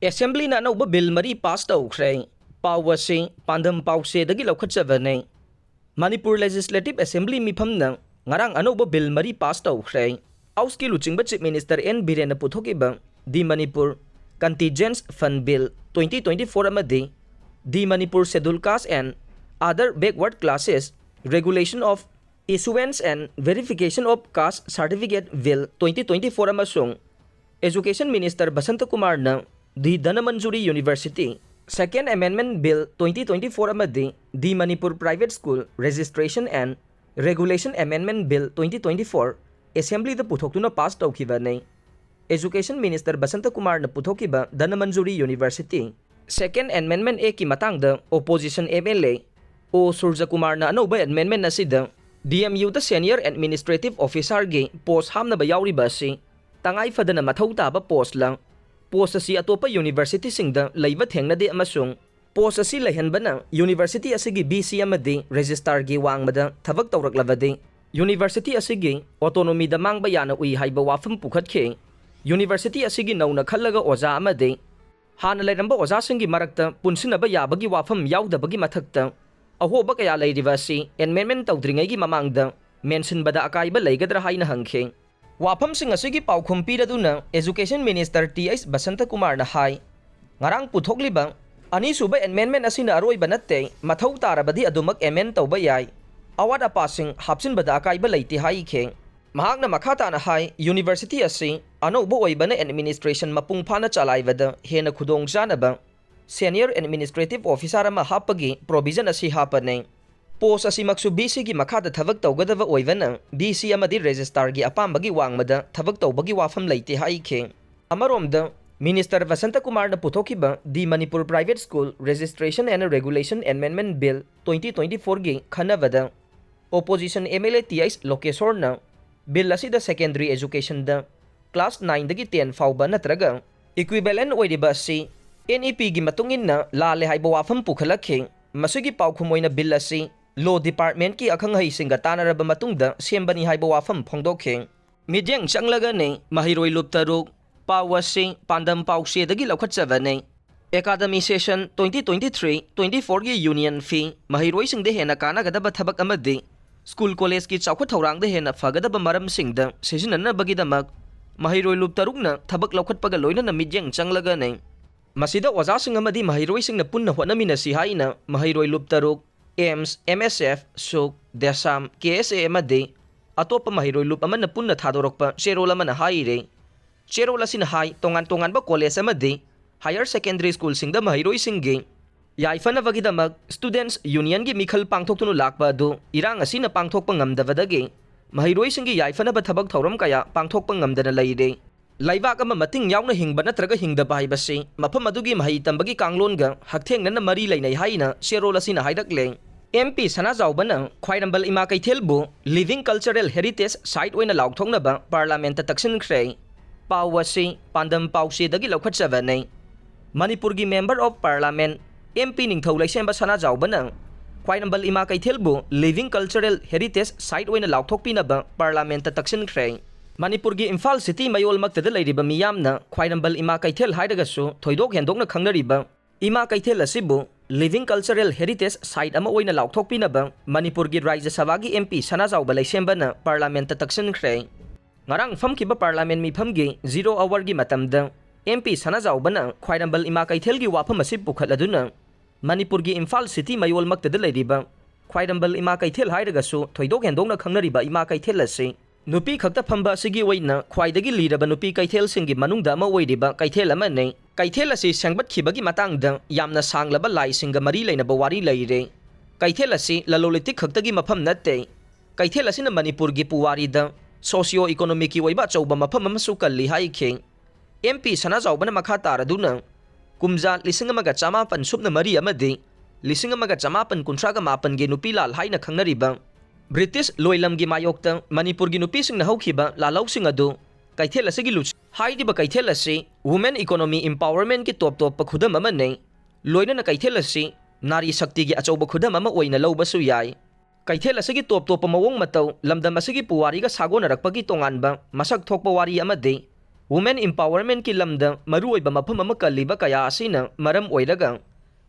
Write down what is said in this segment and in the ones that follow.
Assembly na Anouba Bill Mari pass Toukhre, Pawasi, Pandam Pause the Gilokachavane. Manipur Legislative Assembly Mipam na Ngarang Anouba Bill Mari pass Toukhre. Auski Luching Chief Minister N. Birena Puthokiba, the Manipur Contingents Fund Bill 2024 Amadi, the Manipur Scheduled Caste and other backward classes, Regulation of Issuance and Verification of Caste Certificate Bill 2024 Amasung, Education Minister Basanta Kumar na the Danamanjuri University Second Amendment Bill 2024 amadi the Manipur Private School Registration and Regulation Amendment Bill 2024 Assembly the puthokuna pass tawkiba nei. Education Minister Basanta Kumar na puthokiba Danamanjuri University Second Amendment A ki matang da Opposition MLA O Surja Kumar na Anouba Amendment na sida DMU the Senior Administrative Officer gi post hamna ba yauri ba si tangay fada na mathau taba post lang post asi atopa university singda laiba thengna de amasung post asi laihanba na university asigi BC amadi registrar gi wangmada thabak tawraklabadi university asigi autonomy da mangba yana ui haiba wafam pukhatke university asigi nauna khallaga oja amadi hana lairamba oja singi marakta punsinaba yabagi wafam yaudabagi mathakta ahoba kaya lairiba si amendment tawdringai gi mamangda mention bada akaiba laigadra haina hangkhe Wapam sing asigi paukhum piraduna Education Minister T.S. Basanta Kumar na hai ngarang puthokliba ani suba amendment asina aroiba natte mathau tarabadi adumak amend tawba yai awat apasing hapsin bada akaiba laiti hai kheng mahakna makhata na hai university asi anouba oibana administration mapung phana chalaibada hena khudong janaba senior administrative officer ama hapagi provision asi hapane post asi maksu BC gi makhada thabak tawgadaba oivana BC amadi registrar gi apambagi wangmada thabak tawbagi wafam leite hai khe amaromda Minister Basanta Kumar na puthokiba the Manipur Private School Registration and Regulation Amendment Bill 2024 gi khanabada opposition MLA TS Lokesor na bill asi da secondary education da class 9 dagi 10 fauba natraga equivalent oidiba si NEP gi matungin na lale haiba wafam pukhalakhe masugi paukhumoi na bill asi Law Department ki akhang hai singa tanaraba matungda sembani haiba wafam phongdokhe Mityeng Changlagani Maheiroi luptaruk pawasi pandam pause dagi laukhatchavane Academy Session 2023-24 gi union fee Maheiroi singde hena kana gadaba thabak amadi school college ki chawkhat thorang de hena fagadaba maram singda sejinana bagidamak Maheiroi luptarukna thabak laukhatpaga loina na Mityeng Changlagani masida oja sing amadi Maheiroi singna punna honamina si haina Maheiroi luptaruk AIMS, MSF, SUK, DESAM, KSA amadi atopa Maheiroi lup amana punna thadorokpa cherol amana haire cherol asina hai tongan ba college amadi higher secondary school singda Maheiroi singge yaifana bagidamak students union gi mikhal pangthoktunu lakpa du irang asina pangthokpa ngamdabadagi Maheiroi singgi yaifana ba thabak thoram kaya pangthokpa ngamdana leire Laibak ama mating yauna hingba natraga hingdaba haibasi mafam adugi mahai tambagi kanglonga hakthengna mari lainai haina cherol asina haidakleng MP Sanajaobana Khwairamband ima Keithelbu Living Cultural Heritage Site oina Laothoknaba Parliament Taksinkhre Pawasi Pandam Pause dagi laukhatchavane Manipur gi Member of Parliament MP Ningthau Laisemba Sanajaobana Khwairamband ima Keithelbu Living Cultural Heritage Site oina Laothokpinaba Parliament Taksinkhre Manipur gi Imphal City mayol maktada leiriba miyamna Khwairamband ima Keithel haidagasu thoidok hendokna khangnariba ima Keithel asibu Living Cultural Heritage Site ama oina laukthokpinaba Manipur gi Rajya Sabha gi MP Sanajaoba laisembana Parliament Taksinkhre ngarang famkiba Parliament mifam gi 0 hour gi matamda MP Sanajaobana Khwairamband ima Keithel gi wafam asib pukhaladuna Manipur gi Imphal City mayol maktada leiriba Khwairamband ima Keithel haidagasu thoidok hendokna khangnariba ima Keithel ase Nupi khakta phamba asigi oina khwaidagi liraba nupi Keithel singi manungda ama oiriba Keithel ama nei Keithel asi sangbat khibagi matangda yamna sanglaba lai singa mari lainaba wari leire Keithel asi lalolitik khaktagi mafam natte Keithel asina Manipur gi puwari da socio economic ki oiba chauba mafam amasu kalli haikhe MP Sanajaobana makha taraduna kumja lisingamaga chamapan supna mari amadi lisingamaga chamapan kuntraga mapan ge nupi lal haina khangnariba British loilam gi mayokta Manipur gi nupi sing na hokhiba lalau sing adu Keithel asigi luch haidi ba Keithel asi women economy empowerment ki top pa khudam ama nei loina na Keithel asi nari shakti gi achauba khudam ama oina lauba su yai Keithel asigi top pa mawong matau lamdam asigi puwari ga sago narakpa gi tongan ba masak thokpa wari ama de Women Empowerment ki lamda maruoiba mafam ama kalliba kaya asina maram oiraga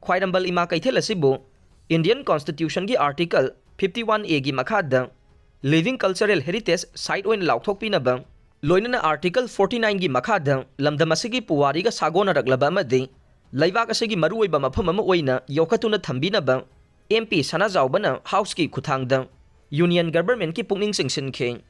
Khwairamband ima Keithel asibu Indian Constitution ki Article 51A gi makhada Living Cultural Heritage Site oin Laothoknaba loinana Article 49 gi makhada lamdam asigi puwari ga sagona raglaba amadi laibak asigi maruoiba mafam ama oina yokhatuna thambinaba MP Sanajaobana House ki khuthangda Union Government ki pukning singsinkhre